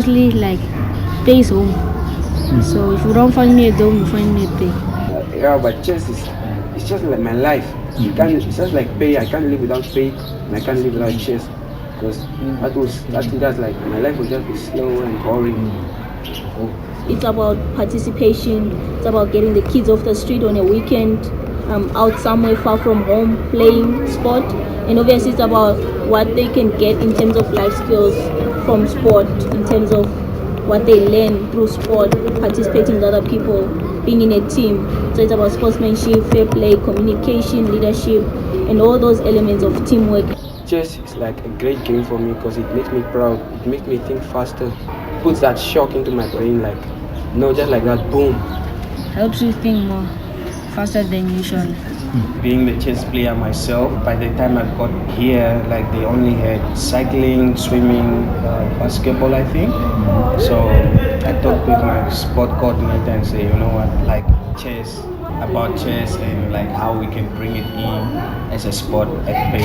mostly like stays home. So if you don't find me at home, you find me at there. Yeah, but chess is it's just like my life. You can't. It's just like pay. I can't live without pay, and I can't live without chess, because that's like my life will just be slow and boring. It's about participation. It's about getting the kids off the street on a weekend, out somewhere far from home, playing sport. And obviously, it's about what they can get in terms of life skills from sport, in terms of what they learn through sport, participating with other people, being in a team. So it's about sportsmanship, fair play, communication, leadership, and all those elements of teamwork. Chess is like a great game for me because it makes me proud. It makes me think faster. Puts that shock into my brain, like no, just like that, boom. Helps you think more faster than usual. Being the chess player myself, by the time I got here, like they only had cycling, swimming, basketball, I think. So I talked with my sport coordinator and say, you know what, like about chess and like how we can bring it in as a sport at bay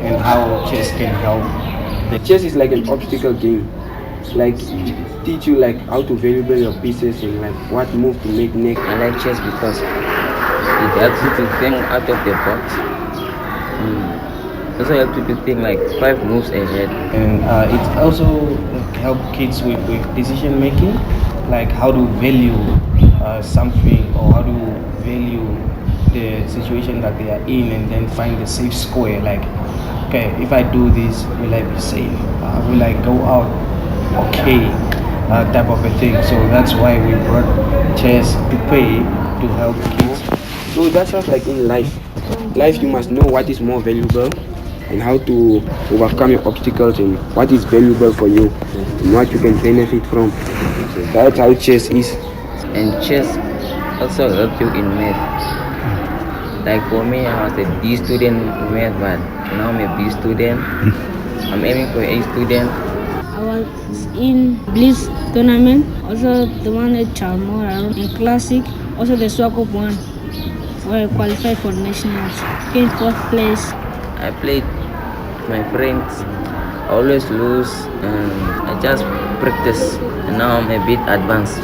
and how chess can help. Chess is like an obstacle game. Like it teach you like how to variable your pieces and like what move to make next. I like chess because it helps you to think out of the box. Also helps you to think like 5 moves ahead. And it also help kids with decision making, like how to value something or how to value the situation that they are in and then find the safe square. Like, okay, if I do this, will I be safe? Will I go out okay? Type of a thing. So that's why we brought chess to play to help kids. So that's just like in life. Life, you must know what is more valuable and how to overcome your obstacles and what is valuable for you and what you can benefit from. So that's how chess is. And chess also helps you in math. Like for me, I was a D student in math, but now I'm a B student. I'm aiming for A student. I was in Bliss tournament, also the one at Chalmora in Classic, also the Swakop one, where I qualified for nationals. In fourth place. I played with my friends. I always lose, and I just practice. And now I'm a bit advanced.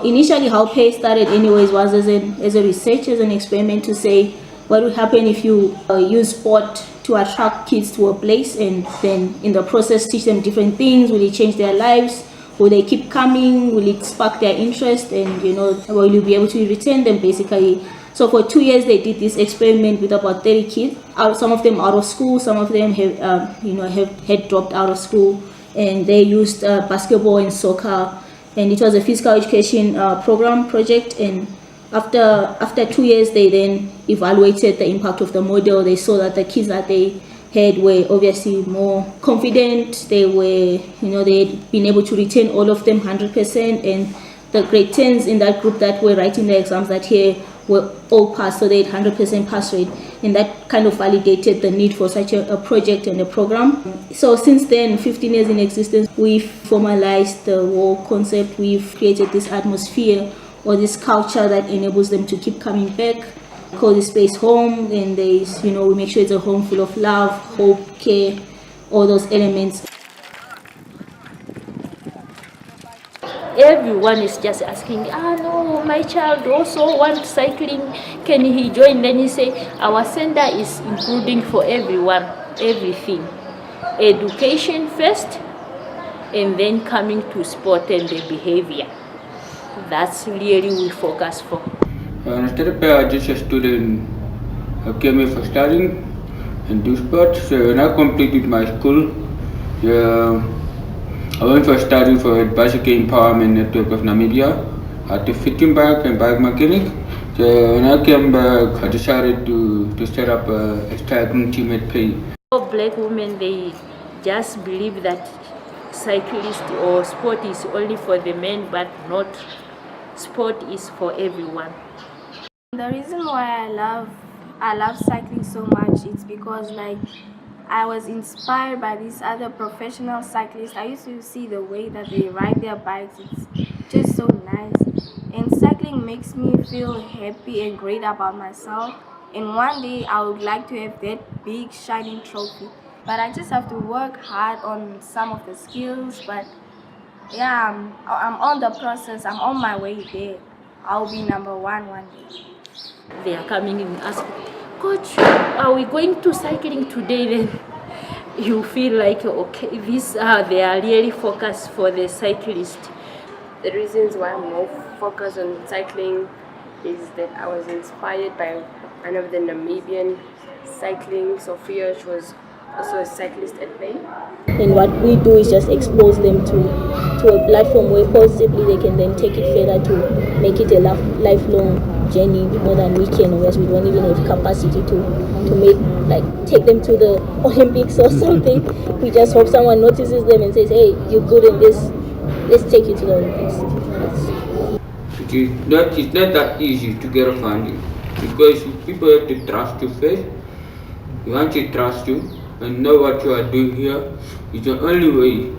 Initially, how PAY started anyways was as a research, as an experiment to say what would happen if you use sport to attract kids to a place and then in the process teach them different things. Will it change their lives? Will they keep coming? Will it spark their interest? And will you be able to retain them basically? So for 2 years they did this experiment with about 30 kids. Some of them out of school, some of them had dropped out of school, and they used basketball and soccer. And it was a physical education project. And after 2 years, they then evaluated the impact of the model. They saw that the kids that they had were obviously more confident. They were, they had been able to retain all of them 100%. And the grade 10s in that group that were writing the exams that year were all passed, so they had 100% pass rate. And that kind of validated the need for such a project and a program. So since then, 15 years in existence, we've formalized the whole concept. We've created this atmosphere or this culture that enables them to keep coming back. We call this space home, and there's, we make sure it's a home full of love, hope, care, all those elements. Everyone is just asking, no, my child also wants cycling, can he join? Then you say, our center is including for everyone, everything. Education first, and then coming to sport and the behavior. That's really we focus for. Instead of just a student, I came here for studying and do sports. So when I completed my school, I went for study for the Basic Empowerment Network of Namibia at the fitting bike and bike mechanic. So when I came back, I decided to set up a cycling team at PAY. Black women, they just believe that cyclist or sport is only for the men, but not. Sport is for everyone. The reason why I love cycling so much is because I was inspired by these other professional cyclists. I used to see the way that they ride their bikes. It's just so nice. And cycling makes me feel happy and great about myself. And one day I would like to have that big shining trophy. But I just have to work hard on some of the skills. But Yeah, I'm on the process. I'm on my way there. I'll be number one day. They are coming and ask, Coach, are we going to cycling today? Then you feel like, okay, they are really focused for the cyclist. The reasons why I'm more focused on cycling is that I was inspired by one of the Namibian cycling, Sophia. She was also a cyclist at Bay. And what we do is just expose them to a platform where possibly they can then take it further to make it a lifelong journey more than we can, whereas we don't even have capacity to make, like, take them to the Olympics or something. We just hope someone notices them and says, hey, you're good in this, let's take you to the Olympics. It's not that easy to get a funding because people have to trust you first. Once they trust you and know what you are doing here, it's the only way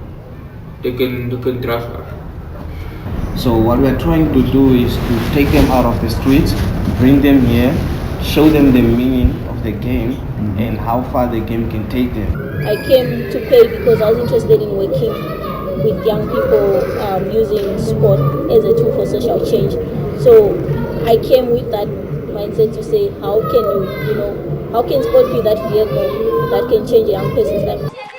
they can trust us. So what we're trying to do is to take them out of the streets, bring them here, show them the meaning of the game and how far the game can take them. I came to Pay because I was interested in working with young people using sport as a tool for social change. So I came with that mindset to say, how can how can sport be that vehicle that can change a young person's life?